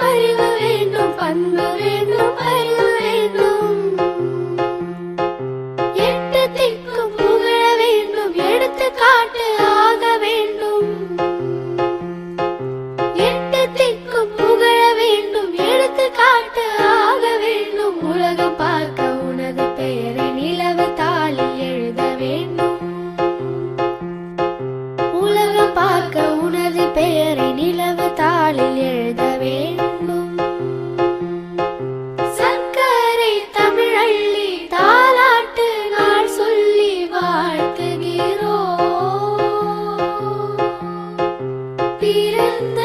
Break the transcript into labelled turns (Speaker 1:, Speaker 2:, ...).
Speaker 1: அறிவு வேண்டும், பண்பு வேண்டும், அறிவு வேண்டும். எட்டு திக்கும் புகழ வேண்டும், எடுத்துக்காட்டு ஆக வேண்டும். எட்டு திக்கும் புகழ வேண்டும், எடுத்துக்காட்டு ஆக வேண்டும். உலகம் பார்க்க உனது பெயரை நிலவு தாளில் எழுத வேண்டும். உலகம் பார்க்க உனது பெயரை நிலவு தாளில் எழுத வேண்டும். சர்க்கரை தமிழள்ளி தாலாட்டு நாள் சொல்லி வாழ்த்துகிறோம். பிறந்த